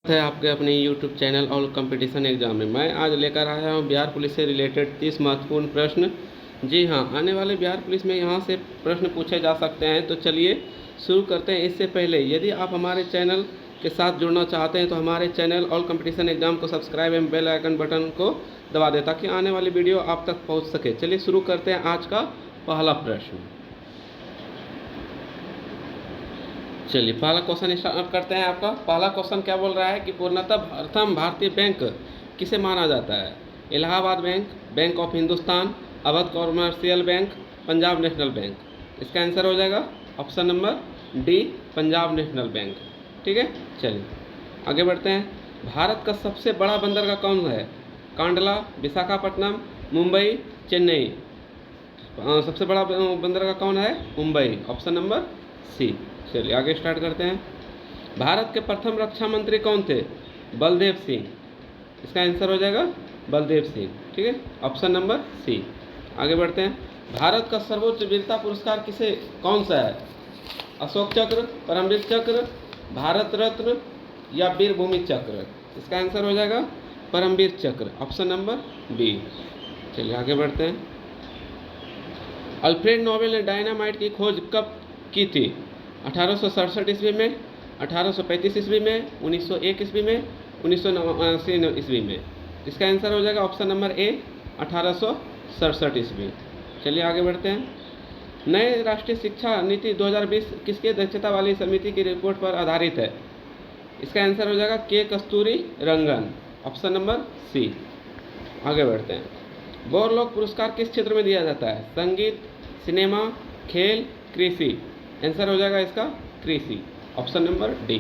है आपके अपने YouTube चैनल और कंपटीशन एग्जाम में। मैं आज लेकर आया हूँ बिहार पुलिस से रिलेटेड 30 महत्वपूर्ण प्रश्न। जी हाँ, आने वाले बिहार पुलिस में यहाँ से प्रश्न पूछे जा सकते हैं। तो चलिए शुरू करते हैं। इससे पहले यदि आप हमारे चैनल के साथ जुड़ना चाहते हैं तो हमारे चैनल और कंपटीशन एग्जाम को सब्सक्राइब एवं बेल आइकन बटन को दबा दें ताकि आने वाली वीडियो आप तक पहुँच सके। चलिए शुरू करते हैं आज का पहला प्रश्न। चलिए पहला क्वेश्चन स्टार्ट करते हैं। आपका पहला क्वेश्चन क्या बोल रहा है कि पूर्णतः प्रथम भारतीय बैंक किसे माना जाता है? Allahabad bank, bank of Hindustan, Awadh commercial bank, Punjab national bank. इसका आंसर हो जाएगा option number D, Punjab national bank. ठीक है, चलिए आगे बढ़ते हैं। भारत का सबसे बड़ा बंदरगाह कौन है? कांडला, विशाखापट्टनम, मुंबई, चेन्नई। सबसे बड़ा बंदरगाह कौन है? Mumbai, option number C. चलिए आगे स्टार्ट करते हैं। भारत के प्रथम रक्षा मंत्री कौन थे? बलदेव सिंह। इसका आंसर हो जाएगा बलदेव सिंह। ठीक है, ऑप्शन नंबर सी। आगे बढ़ते हैं। भारत का सर्वोच्च वीरता पुरस्कार किसे कौन सा है? अशोक चक्र, परमवीर चक्र, भारत रत्न या वीर भूमि चक्र। इसका आंसर हो जाएगा परमवीर चक्र, ऑप्शन नंबर बी। चलिए आगे बढ़ते हैं। अल्फ्रेड नोबेल ने डायनामाइट की खोज कब की थी? 1867 ईस्वी में, 1835 ईस्वी में, 1901 ईस्वी में, 1989 ईस्वी में। इसका आंसर हो जाएगा ऑप्शन नंबर ए, 1867 ईस्वी। चलिए आगे बढ़ते हैं। नए राष्ट्रीय शिक्षा नीति 2020 किसकी अध्यक्षता वाली समिति की रिपोर्ट पर आधारित है? इसका आंसर हो जाएगा के कस्तूरी रंगन, ऑप्शन नंबर सी। आगे बढ़ते हैं। बोरलॉग पुरस्कार किस क्षेत्र में दिया जाता है? संगीत, सिनेमा, खेल, कृषि। आंसर हो जाएगा इसका कृषि, ऑप्शन नंबर डी।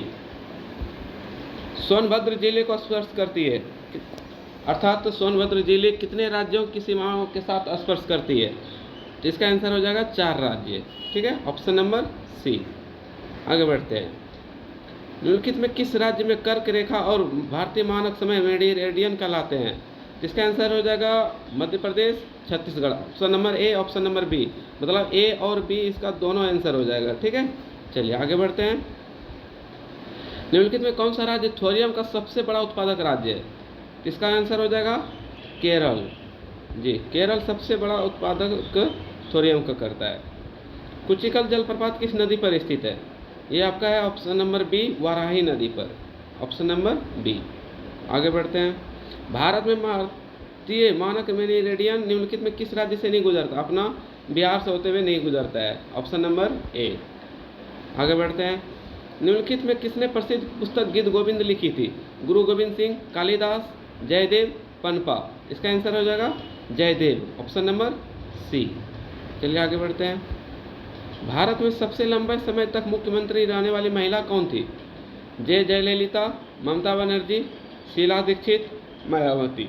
सोनभद्र जिले को स्पर्श करती है, अर्थात सोनभद्र जिले कितने राज्यों की सीमाओं के साथ स्पर्श करती है? तो इसका आंसर हो जाएगा 4 राज्य। ठीक है, ऑप्शन नंबर सी। आगे बढ़ते हैं। निम्नलिखित में किस राज्य में कर्क रेखा और भारतीय मानक समय मेडिरेडियन कहलाते हैं? इसका आंसर हो जाएगा Madhya Pradesh, Chhattisgarh, option number A, option number B. मतलब ए और बी इसका दोनों आंसर हो जाएगा। ठीक है, चलिए आगे बढ़ते हैं। निम्नलिखित में कौन सा राज्य थोरियम का सबसे बड़ा उत्पादक राज्य है? इसका आंसर हो जाएगा केरल। जी, केरल सबसे बड़ा उत्पादक थोरियम का करता है। कुचिकल जलप्रपात किस नदी पर स्थित है? ये आपका है ऑप्शन नंबर बी, वाराही नदी पर, ऑप्शन नंबर बी। आगे बढ़ते हैं। भारत में भारतीय मानक मेडिरेडियन निम्नलिखित में किस राज्य से नहीं गुजरता? अपना बिहार से होते हुए नहीं गुजरता है, ऑप्शन नंबर ए। आगे बढ़ते हैं। निम्नलिखित में किसने प्रसिद्ध पुस्तक गीत गोविंद लिखी थी? गुरु गोविंद सिंह, कालिदास, जयदेव, पन्पा। इसका आंसर हो जाएगा जयदेव, ऑप्शन नंबर सी। चलिए आगे बढ़ते हैं। भारत में सबसे लंबे समय तक मुख्यमंत्री रहने वाली महिला कौन थी? जयललिता, ममता बनर्जी, शीला दीक्षित, मायावती।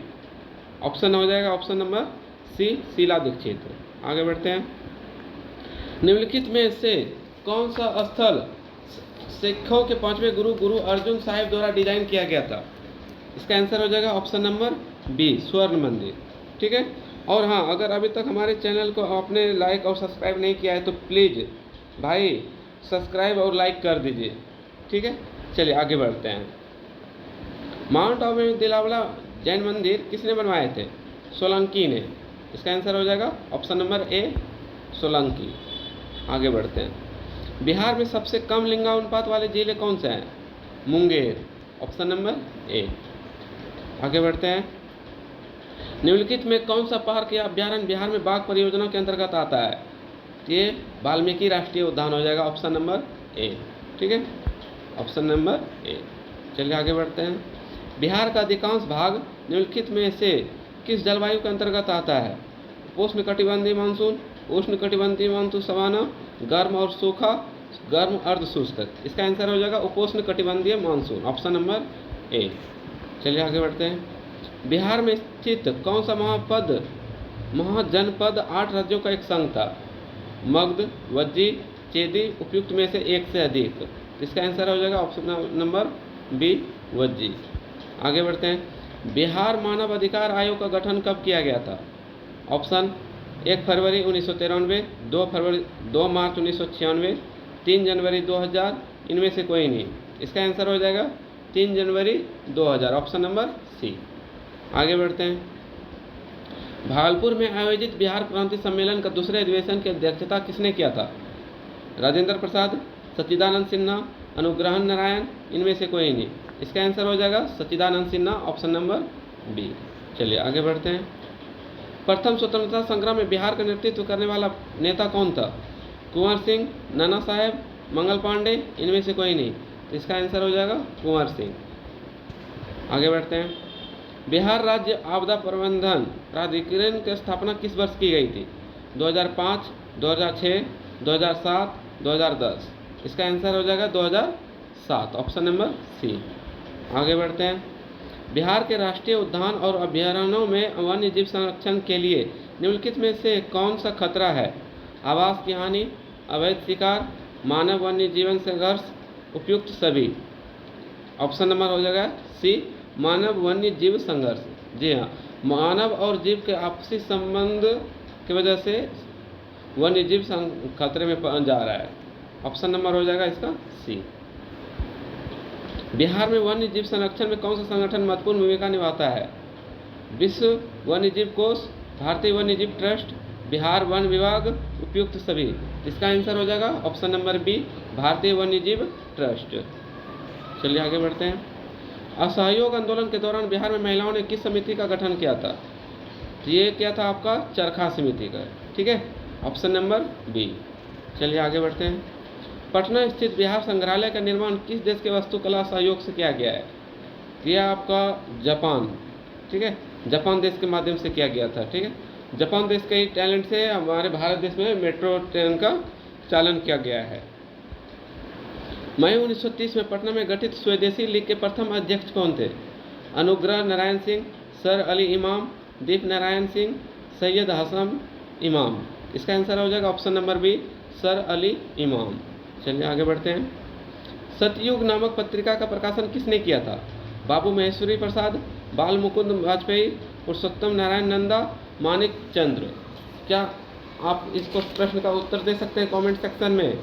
ऑप्शन हो जाएगा option number C, Sheila Dikshit. आगे बढ़ते हैं। निम्नलिखित में से कौन सा स्थल सिखों के 5वें गुरु गुरु अर्जुन साहिब द्वारा डिजाइन किया गया था? इसका आंसर हो जाएगा ऑप्शन नंबर बी, स्वर्ण मंदिर। ठीक है, और हाँ, अगर अभी तक हमारे चैनल को आपने लाइक और सब्सक्राइब नहीं किया है तो प्लीज़ भाई सब्सक्राइब और लाइक कर दीजिए। ठीक है, चलिए आगे बढ़ते हैं। माउंट आबू में दिलावला जैन मंदिर किसने बनवाए थे? सोलंकी ने। इसका आंसर हो जाएगा ऑप्शन नंबर ए, सोलंकी। आगे बढ़ते हैं। बिहार में सबसे कम लिंगानुपात वाले जिले कौन से हैं? मुंगेर, ऑप्शन नंबर ए। आगे बढ़ते हैं। निम्नलिखित में कौन सा पार्क या अभ्यारण्य बिहार में बाघ परियोजना के अंतर्गत आता है? ये वाल्मीकि राष्ट्रीय उद्यान हो जाएगा, ऑप्शन नंबर ए। ठीक है, ऑप्शन नंबर ए। चलिए आगे बढ़ते हैं। बिहार का अधिकांश भाग निम्नलिखित में से किस जलवायु के अंतर्गत आता है? उष्ण कटिबंधीय मानसून, उष्ण कटिबंधीय मानसून सवाना, गर्म और सूखा, गर्म अर्ध शुष्क। इसका आंसर हो जाएगा उपोष्ण कटिबंधीय मानसून, ऑप्शन नंबर ए। चलिए आगे बढ़ते हैं। बिहार में स्थित कौन सा महाजनपद 8 राज्यों का एक संघ था? मगध, वज्जी, चेदी, उपयुक्त में से एक से अधिक। इसका आंसर हो जाएगा ऑप्शन नंबर बी, वज्जी। आगे बढ़ते हैं। बिहार मानव अधिकार आयोग का गठन कब किया गया था? ऑप्शन 1 फरवरी 1993, 2 मार्च 1996, 3 जनवरी 2000, इनमें से कोई नहीं। इसका आंसर हो जाएगा 3 जनवरी 2000, ऑप्शन नंबर सी। आगे बढ़ते हैं। भागलपुर में आयोजित बिहार क्रांति सम्मेलन का दूसरे अधिवेशन की अध्यक्षता किसने किया था? राजेंद्र प्रसाद, सच्चिदानंद सिन्हा, अनुग्रह नारायण, इनमें से कोई नहीं। इसका आंसर हो जाएगा सच्चिदानंद सिन्हा, ऑप्शन नंबर बी। चलिए आगे बढ़ते हैं। प्रथम स्वतंत्रता संग्राम में बिहार का नेतृत्व करने वाला नेता कौन था? कुंवर सिंह, नाना साहेब, मंगल पांडे, इनमें से कोई नहीं। तो इसका आंसर हो जाएगा कुंवर सिंह। आगे बढ़ते हैं। बिहार राज्य आपदा प्रबंधन प्राधिकरण की स्थापना किस वर्ष की गई थी? 2005, 2006, 2007, 2010। इसका आंसर हो जाएगा 2007, ऑप्शन नंबर सी। आगे बढ़ते हैं। बिहार के राष्ट्रीय उद्यान और अभयारण्यों में वन्य जीव संरक्षण के लिए निम्नलिखित में से कौन सा खतरा है? आवास की हानि, अवैध शिकार, मानव वन्य जीवन संघर्ष, उपयुक्त सभी। ऑप्शन नंबर हो जाएगा सी, मानव वन्य जीव संघर्ष। जी हाँ, मानव और जीव के आपसी संबंध की वजह से वन्य जीव खतरे में जा रहा है। ऑप्शन नंबर हो जाएगा इसका सी। बिहार में वन्य जीव संरक्षण में कौन सा संगठन महत्वपूर्ण भूमिका निभाता है? विश्व वन्य जीव कोष, भारतीय वन्य जीव ट्रस्ट, बिहार वन विभाग, उपयुक्त सभी। इसका आंसर हो जाएगा ऑप्शन नंबर बी, भारतीय वन्य जीव ट्रस्ट। चलिए आगे बढ़ते हैं। असहयोग आंदोलन के दौरान बिहार में महिलाओं ने किस समिति का गठन किया था? ये क्या था आपका? चरखा समिति का। ठीक है, ऑप्शन नंबर बी। चलिए आगे बढ़ते हैं। पटना स्थित बिहार संग्रहालय का निर्माण किस देश के वास्तुकला सहयोग से किया गया है? यह आपका जापान, ठीक है, जापान देश के माध्यम से किया गया था। ठीक है, जापान देश के टैलेंट से हमारे भारत देश में मेट्रो ट्रेन का चालन किया गया है। मई 1930 में पटना में गठित स्वदेशी लीग के प्रथम अध्यक्ष कौन थे? अनुग्रह नारायण सिंह, सर अली इमाम, दीप नारायण सिंह, सैयद हसन इमाम। इसका आंसर हो जाएगा option number B, sir Ali Imam. चलिए आगे बढ़ते हैं। सतयुग नामक पत्रिका का प्रकाशन किसने किया था? बाबू महेश्वरी प्रसाद, बाल मुकुंद वाजपेयी, पुरुषोत्तम नारायण नंदा, मानिक चंद्र। क्या आप इसको प्रश्न का उत्तर दे सकते हैं कमेंट सेक्शन में?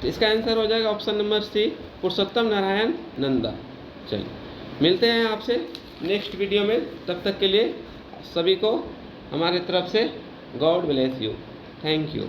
तो इसका आंसर हो जाएगा ऑप्शन नंबर सी, पुरुषोत्तम नारायण नंदा। चलिए मिलते हैं आपसे नेक्स्ट वीडियो में। तब तक के लिए सभी को हमारे तरफ से God bless you. Thank you.